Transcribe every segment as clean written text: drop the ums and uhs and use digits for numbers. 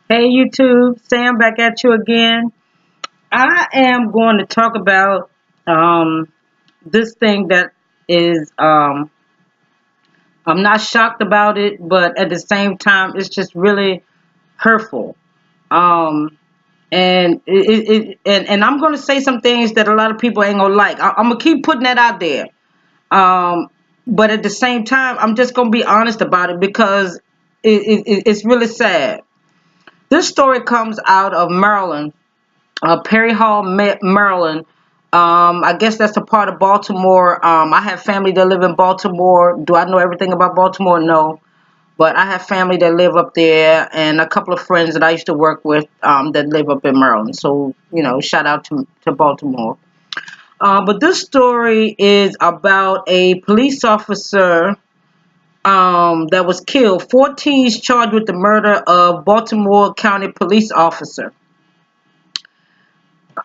Hey YouTube, Sam back at you again. I am going to talk about um, this thing that is, I'm not shocked about it, but at the same time, it's just really hurtful. Um, and I'm going to say some things that a lot of people ain't going to like. I'm going to keep putting that out there. Um, but at the same time, I'm just going to be honest about it because it's really sad. This story comes out of Maryland, Perry Hall, Maryland. I guess that's a part of Baltimore. I have family that live in Baltimore. Do I know everything about Baltimore? No. But I have family that live up there and a couple of friends that I used to work with that live up in Maryland. So, shout out to Baltimore. But this story is about a police officer that was killed. 14 is charged with the murder of Baltimore County police officer.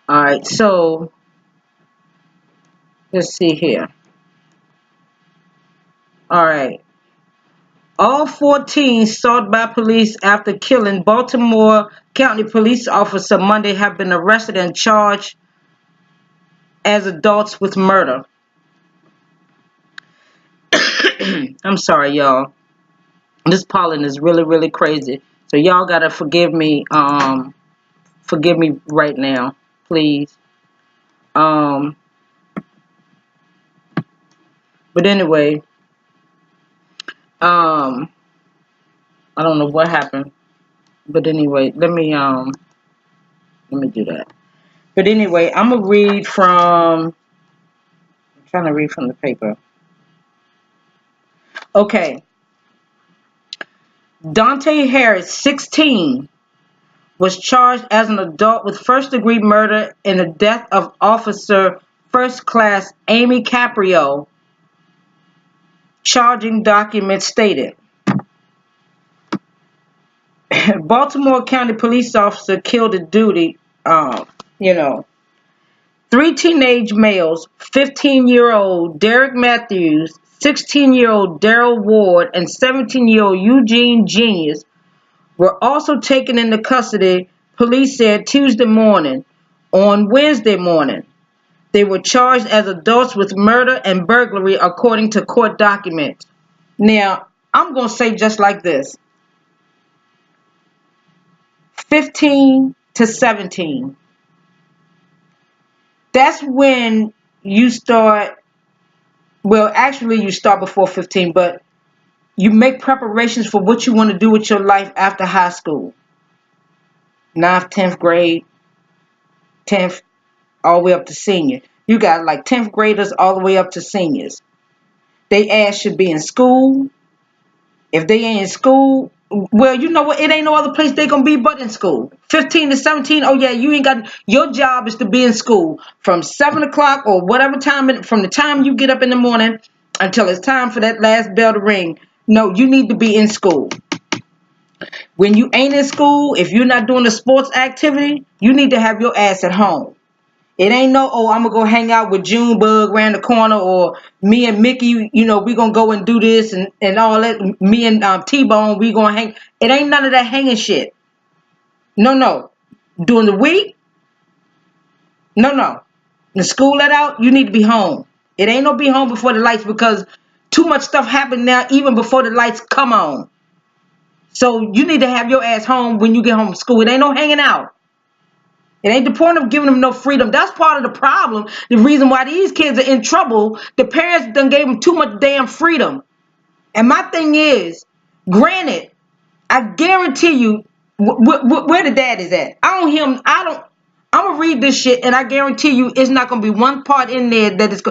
All right, so let's see here. All right. All 14 sought by police after killing Baltimore County police officer Monday have been arrested and charged as adults with murder. I'm sorry, y'all. This pollen is really, really crazy. So y'all gotta forgive me right now, please. Um, but anyway, um, I don't know what happened. But anyway, let me do that. But anyway, I'm gonna read from. I'm trying to read from the paper. Okay, Dante Harris, 16, was charged as an adult with first-degree murder in the death of Officer First Class Amy Caprio. Charging documents stated, Baltimore County police officer killed at duty. You know, Three teenage males, 15-year-old Derek Matthews, 16-year-old Daryl Ward, and 17-year-old Eugene Genius, were also taken into custody, police said Tuesday morning. On Wednesday morning, they were charged as adults with murder and burglary, according to court documents. Now, I'm going to say just like this, 15 to 17. That's when you start. Well, actually, you start before 15, but you make preparations for what you want to do with your life after high school. Ninth, 10th grade, 10th, all the way up to senior. You got like 10th graders all the way up to seniors. They ass should be in school. If they ain't in school, well, you know what? It ain't no other place they gonna be but in school. 15 to 17, oh yeah, you ain't got, your job is to be in school from 7 o'clock or whatever time, from the time you get up in the morning until it's time for that last bell to ring. No, you need to be in school. When you ain't in school, if you're not doing a sports activity, you need to have your ass at home. It ain't no, oh, I'm gonna go hang out with Junebug around the corner, or me and Mickey, we gonna go and do this and all that. Me and T-Bone, we gonna hang. It ain't none of that hanging shit. No, no. During the week, no, no. The school let out, you need to be home. It ain't no be home before the lights, because too much stuff happen now even before the lights come on. So you need to have your ass home when you get home from school. It ain't no hanging out. It ain't the point of giving them no freedom. That's part of the problem. The reason why these kids are in trouble, the parents done gave them too much damn freedom. And my thing is, granted, I guarantee you, where the dad is at. I don't hear him. I'm gonna read this shit, and I guarantee you, it's not gonna be one part in there that is.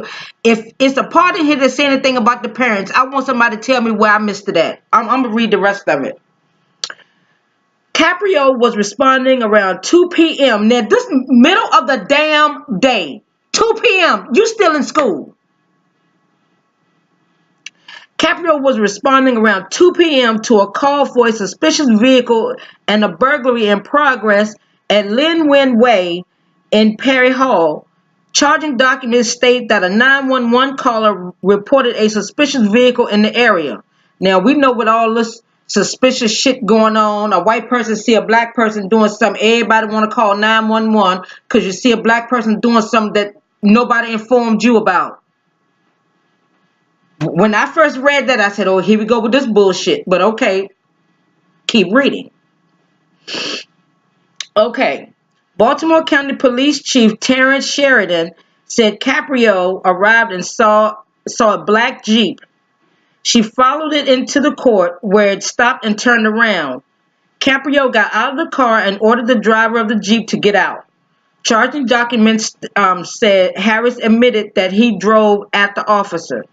If it's a part in here that say anything about the parents, I want somebody to tell me where I missed it at. I'm gonna read the rest of it. Caprio was responding around 2 p.m. Now, this middle of the damn day. 2 p.m. You still in school. Caprio was responding around 2 p.m. to a call for a suspicious vehicle and a burglary in progress at Linwin Way in Perry Hall. Charging documents state that a 911 caller reported a suspicious vehicle in the area. Now, we know what all this suspicious shit going on. A white person see a black person doing something, everybody want to call 911 because you see a black person doing something that nobody informed you about. When I first read that, I said, oh, here we go with this bullshit. But okay, keep reading. Okay. Baltimore County Police Chief Terrence Sheridan said Caprio arrived and saw a black Jeep. She followed it into the court where it stopped and turned around. Caprio got out of the car and ordered the driver of the Jeep to get out. Charging documents said Harris admitted that he drove at the officer.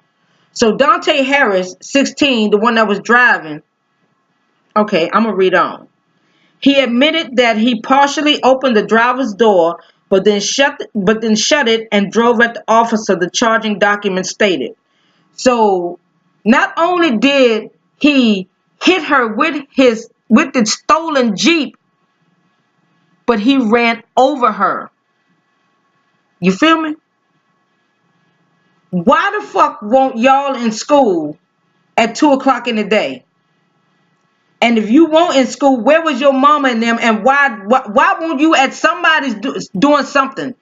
So Dante Harris, 16, the one that was driving, okay, I'm going to read on. He admitted that he partially opened the driver's door, but then shut it and drove at the officer, the charging document stated. So not only did he hit her with the stolen Jeep, but he ran over her. You feel me? Why the fuck won't y'all in school at 2 o'clock in the day? And if you weren't in school, where was your mama and them? And why won't you at somebody's doing something?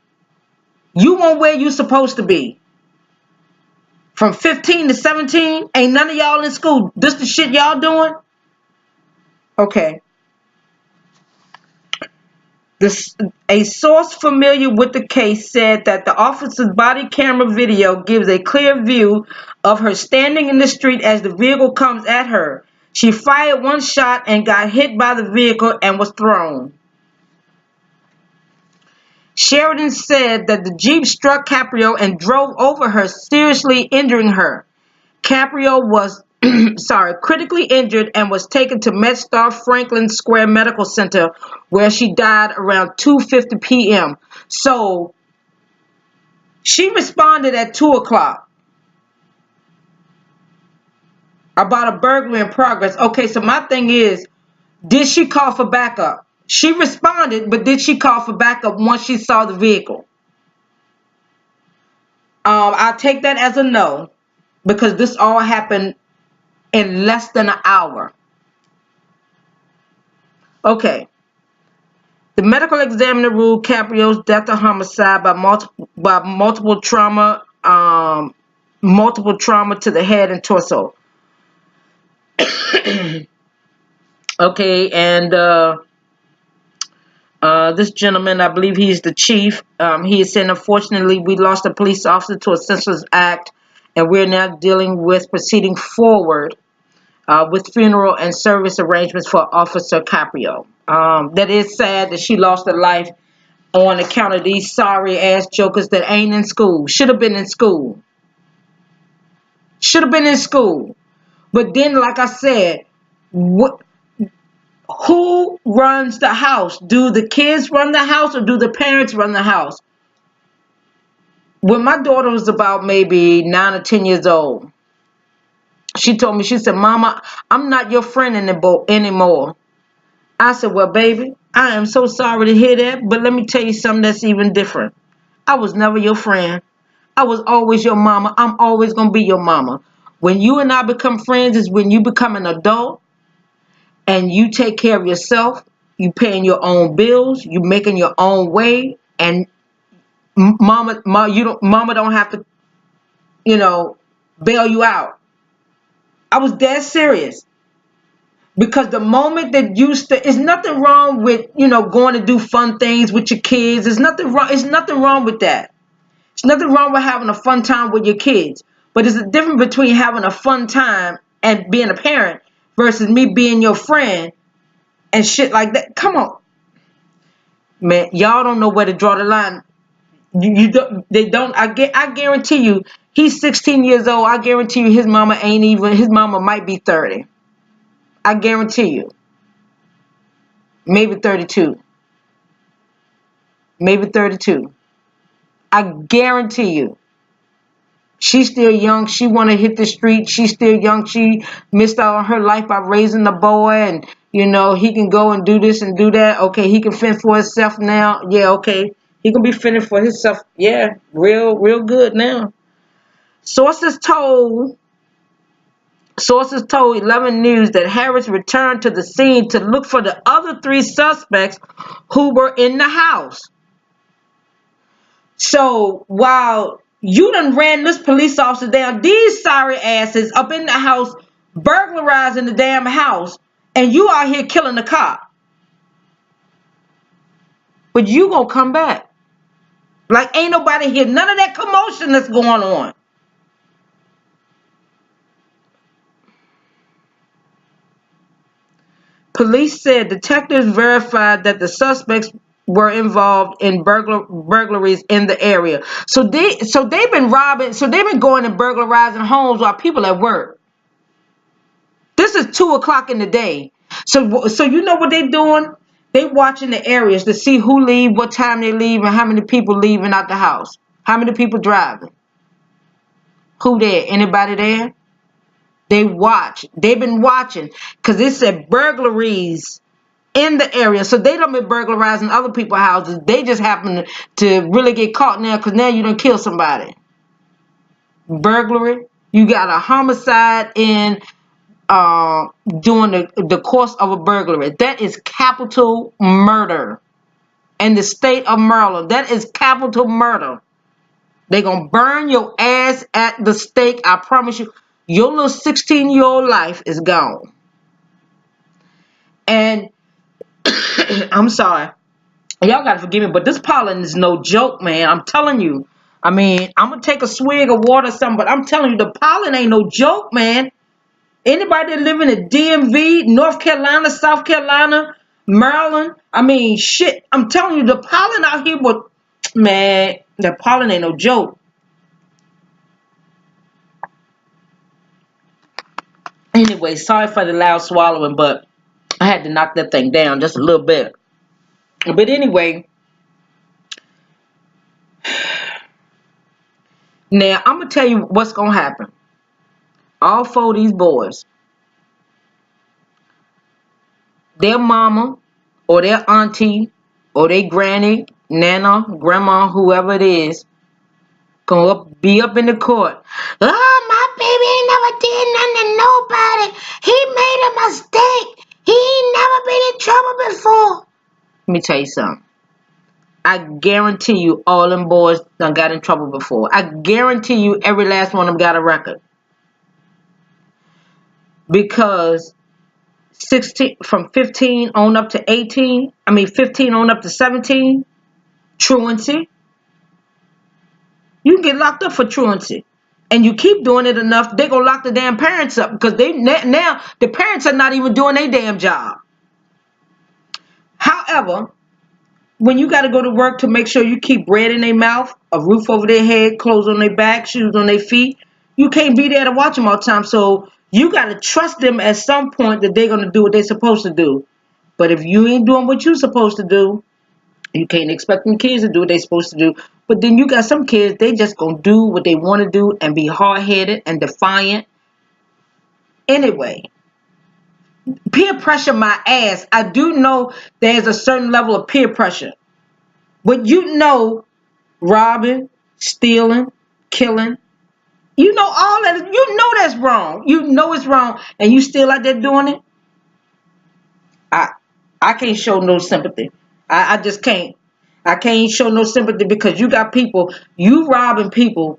You weren't where you supposed to be. From 15 to 17, ain't none of y'all in school. This the shit y'all doing? Okay. A source familiar with the case said that the officer's body camera video gives a clear view of her standing in the street as the vehicle comes at her. She fired one shot and got hit by the vehicle and was thrown. Sheridan said that the Jeep struck Caprio and drove over her, seriously injuring her. Caprio was critically injured and was taken to MedStar Franklin Square Medical Center, where she died around 2:50 p.m. So she responded at 2 o'clock about a burglary in progress. Okay, so my thing is, did she call for backup? She responded, but did she call for backup once she saw the vehicle? I'll take that as a no, because this all happened in less than an hour. Okay. The medical examiner ruled Caprio's death a homicide by multiple trauma to the head and torso. Okay, and this gentleman, I believe he's the chief, he is saying, unfortunately, we lost a police officer to a senseless act, and we're now dealing with proceeding forward with funeral and service arrangements for Officer Caprio. That is sad that she lost her life on account of these sorry ass jokers that ain't in school. Should have been in school. Should have been in school. But then, like I said, who runs the house? Do the kids run the house or do the parents run the house? When my daughter was about maybe 9 or 10 years old, she told me, she said, Mama, I'm not your friend anymore. I said, well, baby, I am so sorry to hear that, but let me tell you something that's even different. I was never your friend. I was always your mama. I'm always going to be your mama. When you and I become friends is when you become an adult and you take care of yourself, you paying your own bills, you making your own way, and mama don't have to, bail you out. I was dead serious. Because the moment that there's nothing wrong with, going to do fun things with your kids. There's nothing wrong. It's nothing wrong with that. It's nothing wrong with having a fun time with your kids. But there's a difference between having a fun time and being a parent versus me being your friend and shit like that. Come on. Man, y'all don't know where to draw the line. They don't. I guarantee you, he's 16 years old. I guarantee you his mama might be 30. I guarantee you. Maybe 32. Maybe 32. I guarantee you. She's still young. She want to hit the street. She's still young. She missed out on her life by raising the boy. And, he can go and do this and do that. Okay, he can fend for himself now. Yeah, okay. He can be fending for himself. Yeah, real good now. Sources told Sources told 11 News that Harris returned to the scene to look for the other 3 suspects who were in the house. So while you done ran this police officer down, these sorry asses up in the house burglarizing the damn house, and you out here killing the cop. But you gonna come back. Like ain't nobody here. None of that commotion that's going on. Police said detectives verified that the suspects were involved in burglaries in the area. So they've been robbing. So they've been going and burglarizing homes while people at work. This is 2 o'clock in the day. So you know what they doing? They watching the areas to see who leave, what time they leave, and how many people leaving out the house. How many people driving? Who there? Anybody there? They watch. They've been watching because it said burglaries in the area. So they don't been burglarizing other people's houses. They just happen to really get caught now because now you done kill somebody. Burglary. You got a homicide in during the course of a burglary. That is capital murder. In the state of Maryland, that is capital murder. They gonna burn your ass at the stake. I promise you. Your little 16-year-old life is gone. And I'm sorry. Y'all gotta forgive me, but this pollen is no joke, man. I'm telling you. I mean, I'm gonna take a swig of water or something, but I'm telling you, the pollen ain't no joke, man. Anybody that live in the DMV, North Carolina, South Carolina, Maryland, I mean, shit. I'm telling you, the pollen out here, man, the pollen ain't no joke. Anyway, sorry for the loud swallowing, but I had to knock that thing down just a little bit. But anyway, now I'm gonna tell you what's gonna happen. All 4 of these boys, their mama or their auntie or their granny, nana, grandma, whoever it is, gonna be up in the court. Oh, my baby ain't never did nothing to nobody. He made a mistake. He ain't never been in trouble before. Let me tell you something. I guarantee you all them boys done got in trouble before. I guarantee you every last one of them got a record. Because 16 from 15 on up to 18, 15 on up to 17, truancy. You can get locked up for truancy. And you keep doing it enough, they gonna lock the damn parents up because now the parents are not even doing their damn job. However, when you got to go to work to make sure you keep bread in their mouth, a roof over their head, clothes on their back, shoes on their feet, you can't be there to watch them all the time. So you got to trust them at some point that they're going to do what they're supposed to do. But if you ain't doing what you're supposed to do, you can't expect them kids to do what they're supposed to do. But then you got some kids, they just going to do what they want to do and be hard-headed and defiant. Anyway, peer pressure my ass. I do know there's a certain level of peer pressure. But you know, robbing, stealing, killing, you know all that. You know that's wrong. You know it's wrong, and you still out there doing it. I can't show no sympathy. I just can't. I can't show no sympathy because you got people, you robbing people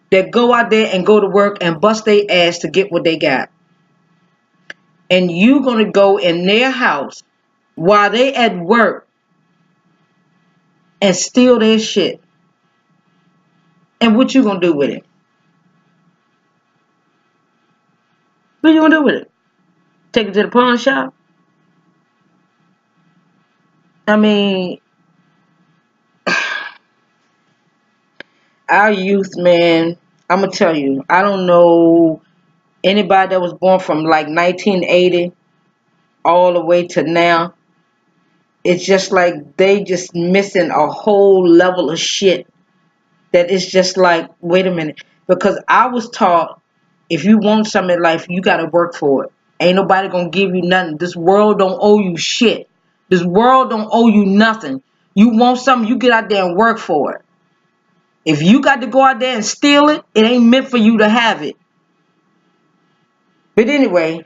that go out there and go to work and bust their ass to get what they got. And you gonna go in their house while they at work and steal their shit. And what you gonna do with it? What you gonna do with it? Take it to the pawn shop? I mean, our youth, man, I'm gonna tell you, I don't know anybody that was born from like 1980 all the way to now. It's just like they just missing a whole level of shit that it's just like, wait a minute. Because I was taught if you want something in life, you gotta work for it. Ain't nobody gonna give you nothing. This world don't owe you shit. This world don't owe you nothing. You want something, you get out there and work for it. If you got to go out there and steal it, it ain't meant for you to have it. But anyway,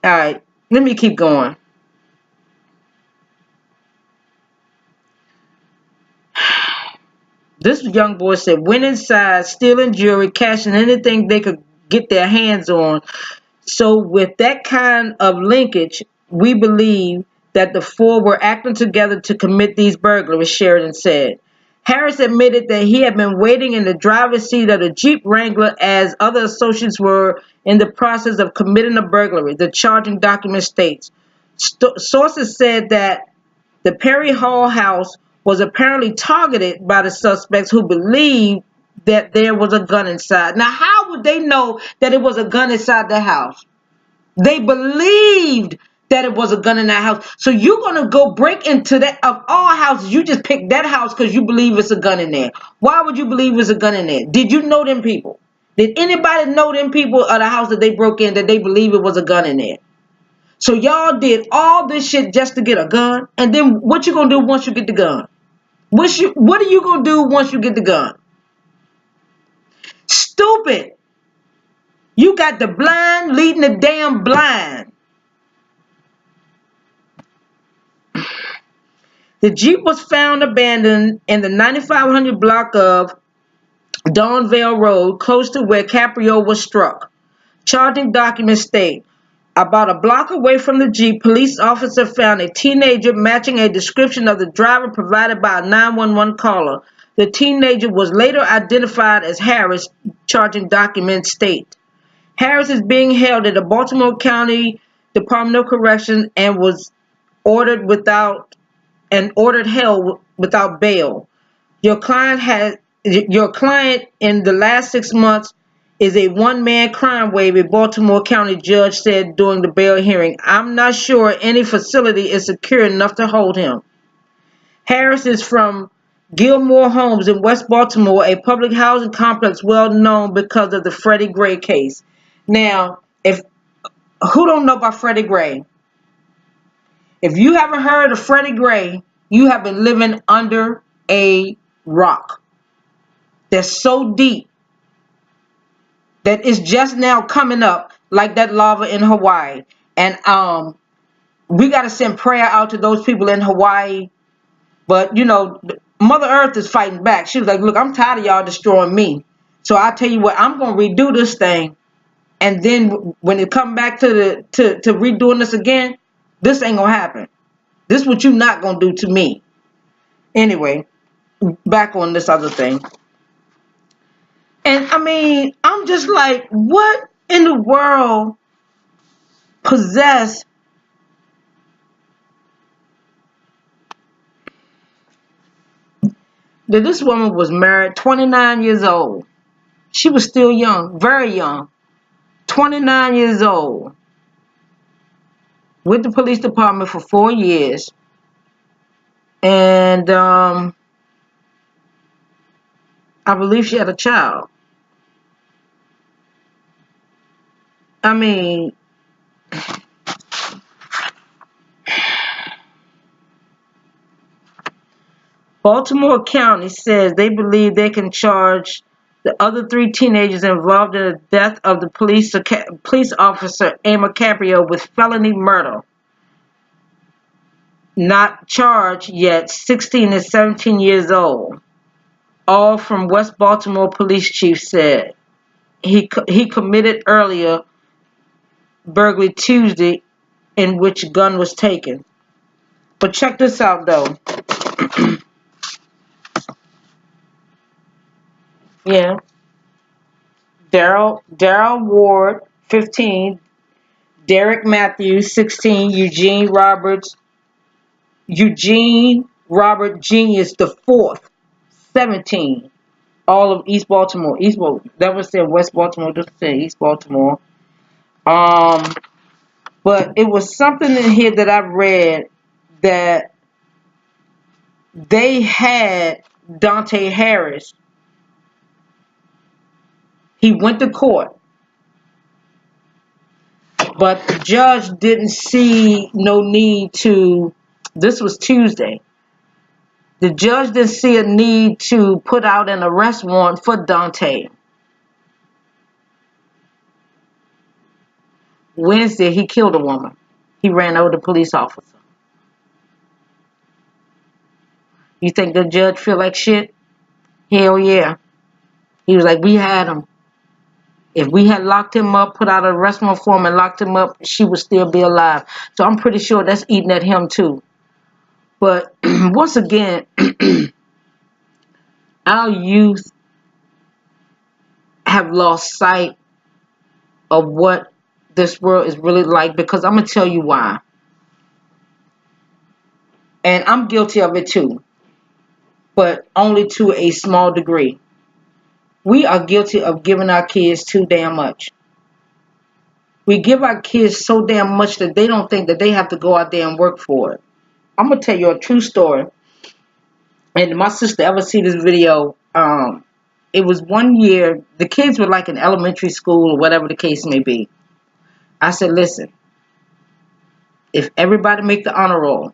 all right, let me keep going. This young boy said, went inside, stealing jewelry, cashing anything they could get their hands on. So with that kind of linkage, we believe that the four were acting together to commit these burglaries, Sheridan said. Harris admitted that he had been waiting in the driver's seat of the Jeep Wrangler as other associates were in the process of committing a burglary, the charging document states. Sources said that the Perry Hall house was apparently targeted by the suspects who believed that there was a gun inside. Now, how would they know that it was a gun inside the house? They believed that it was a gun in that house. So you're going to go break into that, of all houses, you just pick that house because you believe it's a gun in there. Why would you believe it's a gun in there? Did you know them people? Did anybody know them people of the house that they broke in that they believe it was a gun in there? So y'all did all this shit just to get a gun? And then what you going to do once you get the gun? What are you going to do once you get the gun? Stupid. You got the blind leading the damn blind. The Jeep was found abandoned in the 9500 block of Dawnvale Road, close to where Caprio was struck. Charging documents state, about a block away from the Jeep, police officer found a teenager matching a description of the driver provided by a 911 caller. The teenager was later identified as Harris, charging documents state. Harris is being held at the Baltimore County Department of Corrections and was ordered held without bail. Your client in the last 6 months is a one-man crime wave, a Baltimore County judge said during the bail hearing. I'm not sure any facility is secure enough to hold him. Harris is from Gilmore Homes in West Baltimore, a public housing complex well known because of the Freddie Gray case. Now, if who don't know about Freddie Gray? If you haven't heard of Freddie Gray, you have been living under a rock that's so deep that it's just now coming up like that lava in Hawaii. And we got to send prayer out to those people in Hawaii. But, you know, Mother Earth is fighting back. She was like, look, I'm tired of y'all destroying me. So I tell you what, I'm going to redo this thing. And then when it come back to redoing this again, this ain't going to happen. This is what you're not going to do to me. Anyway, back on this other thing. And I mean, I'm just like, what in the world possessed that this woman was married, 29 years old. She was still young, very young, 29 years old, with the police department for 4 years. And I believe she had a child. I mean, Baltimore County says they believe they can charge the other 3 teenagers involved in the death of the police officer Emma Caprio with felony murder. Not charged yet, 16 and 17 years old. All from West Baltimore police chief said. He committed earlier burglary Tuesday in which gun was taken. But check this out though. Yeah. Daryl Ward, 15, Derek Matthews, 16, Eugene Robert Genius the fourth, 17, all of East Baltimore. That was in West Baltimore, just said East Baltimore. But it was something in here that I read that they had Dante Harris. He went to court, but the judge didn't see no need to. This was Tuesday. The judge didn't see a need to put out an arrest warrant for Dante. Wednesday, he killed a woman. He ran over the police officer. You think the judge feel like shit? Hell yeah. He was like, we had him. If we had locked him up, put out an arrest warrant for him and locked him up, she would still be alive. So I'm pretty sure that's eating at him too. But once again, our youth have lost sight of what this world is really like, because I'm going to tell you why. And I'm guilty of it too, but only to a small degree. We are guilty of giving our kids too damn much. We give our kids so damn much that they don't think that they have to go out there and work for it. I'm going to tell you a true story. And my sister ever see this video, it was one year, the kids were like in elementary school or whatever the case may be. I said, listen, if everybody make the honor roll,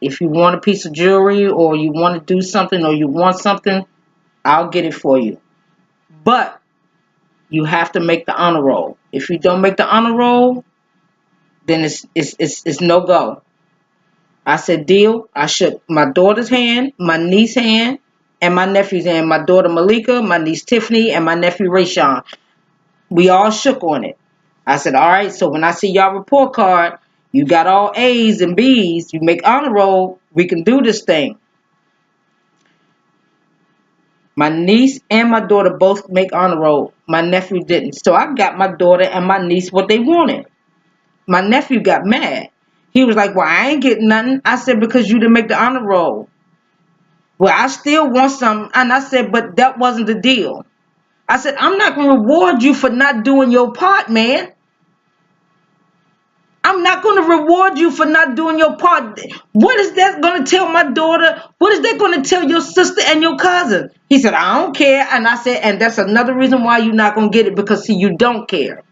if you want a piece of jewelry or you want to do something or you want something, I'll get it for you. But you have to make the honor roll. If you don't make the honor roll, then it's no go. I said, deal. I shook my daughter's hand, my niece's hand, and my nephew's hand. My daughter Malika, my niece Tiffany, and my nephew Rayshawn. We all shook on it. I said, all right, so when I see y'all report card, you got all A's and B's, you make honor roll, we can do this thing. My niece and my daughter both make honor roll. My nephew didn't. So I got my daughter and my niece what they wanted. My nephew got mad. He was like, well, I ain't getting nothing. I said, because you didn't make the honor roll. Well, I still want some. And I said, but that wasn't the deal. I said, I'm not going to reward you for not doing your part, man. I'm not going to reward you for not doing your part. What is that going to tell my daughter? What is that going to tell your sister and your cousin? He said, I don't care. And I said, and that's another reason why you're not going to get it, because, see, you don't care.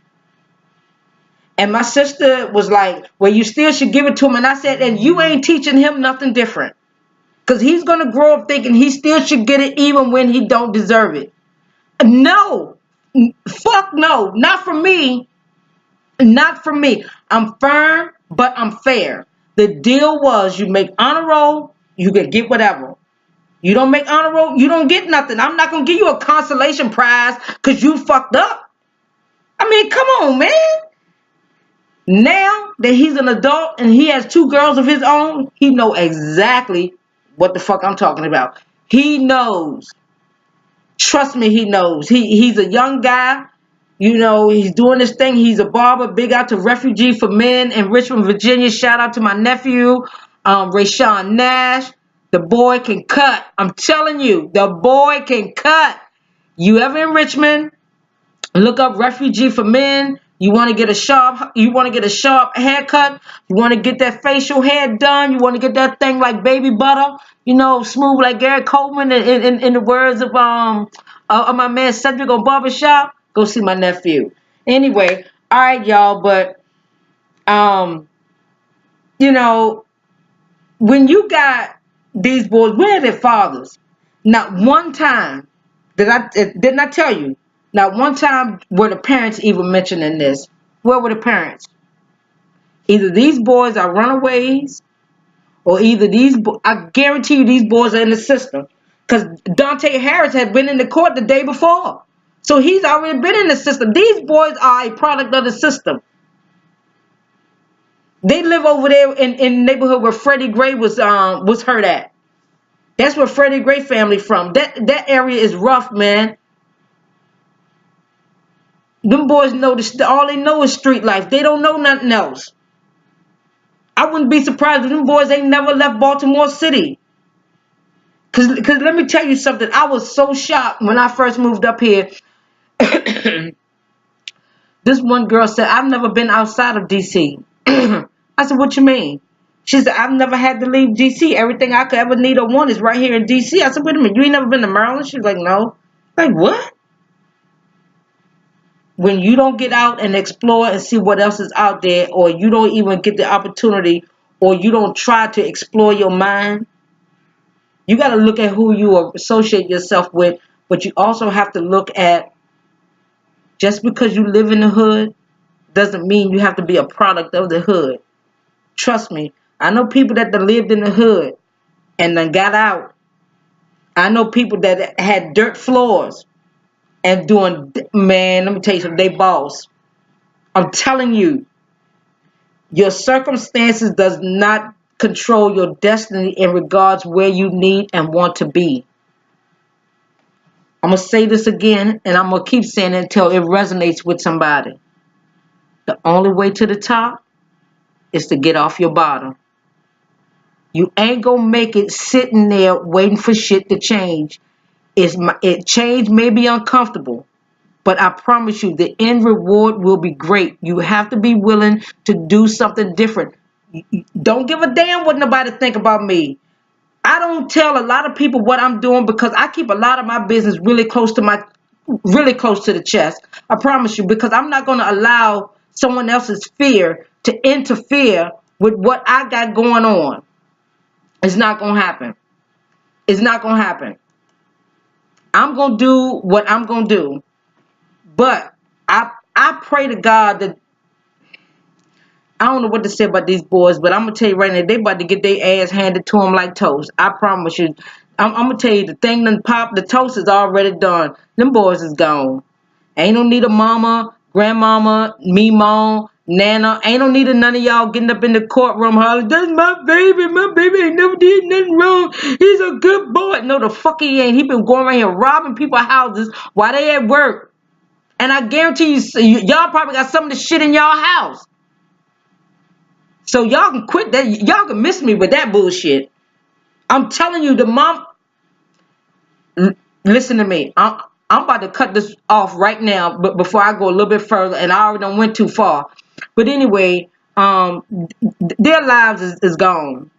And my sister was like, well, you still should give it to him. And I said, and you ain't teaching him nothing different. Because he's going to grow up thinking he still should get it even when he don't deserve it. No. Fuck no. Not for me. Not for me. I'm firm, but I'm fair. The deal was you make honor roll, you can get whatever. You don't make honor roll, you don't get nothing. I'm not going to give you a consolation prize because you fucked up. I mean, come on, man. Now that he's an adult and he has two girls of his own, he know exactly what the fuck I'm talking about. He knows. Trust me, he knows. He's a young guy. You know, he's doing this thing. He's a barber. Big out to Refugee for Men in Richmond, Virginia. Shout out to my nephew, Rayshawn Nash. The boy can cut. I'm telling you, the boy can cut. You ever in Richmond, look up Refugee for Men. You want to get a sharp haircut. You want to get that facial hair done. You want to get that thing like baby butter. You know, smooth like Gary Coleman. In the words of my man Cedric on Barbershop. Go see my nephew. Anyway, all right, y'all. But you know, when you got these boys, where are their fathers? Not one time didn't I tell you? Not one time were the parents even mentioning this. Where were the parents? Either these boys are runaways, or either I guarantee you these boys are in the system. Because Dante Harris had been in the court the day before. So he's already been in the system. These boys are a product of the system. They live over there in the neighborhood where Freddie Gray was hurt at. That's where Freddie Gray family from. That area is rough, man. Them boys know all they know is street life. They don't know nothing else. I wouldn't be surprised if them boys ain't never left Baltimore City. Cause let me tell you something. I was so shocked when I first moved up here. This one girl said, I've never been outside of D.C. I said, what you mean? She said, I've never had to leave D.C. Everything I could ever need or want is right here in D.C. I said, wait a minute, you ain't never been to Maryland? She was like, no. Like, what? When you don't get out and explore and see what else is out there, or you don't even get the opportunity, or you don't try to explore your mind, you got to look at who you associate yourself with, but you also have to look at Just because you live in the hood doesn't mean you have to be a product of the hood. Trust me, I know people that done lived in the hood and then got out. I know people that had dirt floors and doing, man, let me tell you something, they boss. I'm telling you, your circumstances does not control your destiny in regards where you need and want to be. I'm going to say this again, and I'm going to keep saying it until it resonates with somebody. The only way to the top is to get off your bottom. You ain't going to make it sitting there waiting for shit to change. Change may be uncomfortable, but I promise you the end reward will be great. You have to be willing to do something different. Don't give a damn what nobody think about me. I don't tell a lot of people what I'm doing because I keep a lot of my business really close to the chest. I promise you, because I'm not going to allow someone else's fear to interfere with what I got going on. It's not going to happen. It's not going to happen. I'm going to do what I'm going to do. But I pray to God that I don't know what to say about these boys, but I'm gonna tell you right now, they about to get their ass handed to them like toast. I promise you. I'm gonna tell you, the thing done pop, the toast is already done. Them boys is gone. Ain't no need of mama, grandmama, me mom, nana. Ain't no need of none of y'all getting up in the courtroom hollering, that's my baby. My baby ain't never did nothing wrong. He's a good boy. No, the fuck he ain't. He been going around here robbing people's houses while they at work. And I guarantee you, y'all probably got some of the shit in y'all house. So y'all can quit that. Y'all can miss me with that bullshit. I'm telling you, the mom. Listen to me. I'm about to cut this off right now, but before I go a little bit further, and I already done went too far. But anyway, their lives is gone.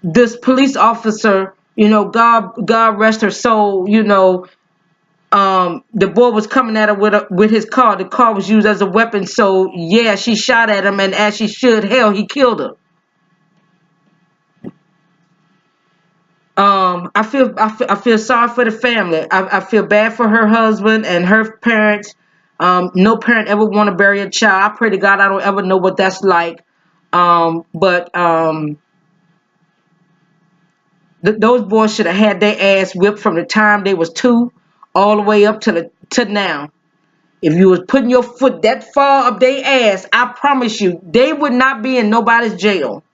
This police officer, God rest her soul. The boy was coming at her with his car. The car was used as a weapon. So yeah, she shot at him, and as she should, hell, he killed her. I feel sorry for the family. I feel bad for her husband and her parents. No parent ever want to bury a child. I pray to God I don't ever know what that's like. But those boys should have had their ass whipped from the time they was 2 all the way up to now. If you was putting your foot that far up their ass, I promise you, they would not be in nobody's jail.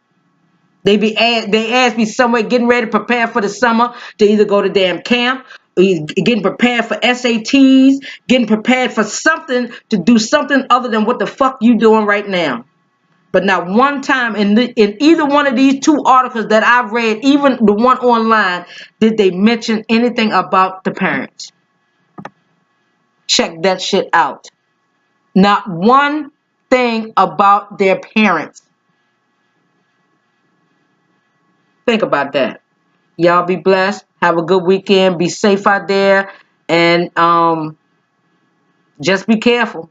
They asked me somewhere getting ready to prepare for the summer to either go to damn camp, or getting prepared for SATs, getting prepared for something to do something other than what the fuck you doing right now. But not one time in either one of these 2 articles that I've read, even the one online, did they mention anything about the parents. Check that shit out. Not one thing about their parents. Think about that. Y'all be blessed. Have a good weekend. Be safe out there. And just be careful.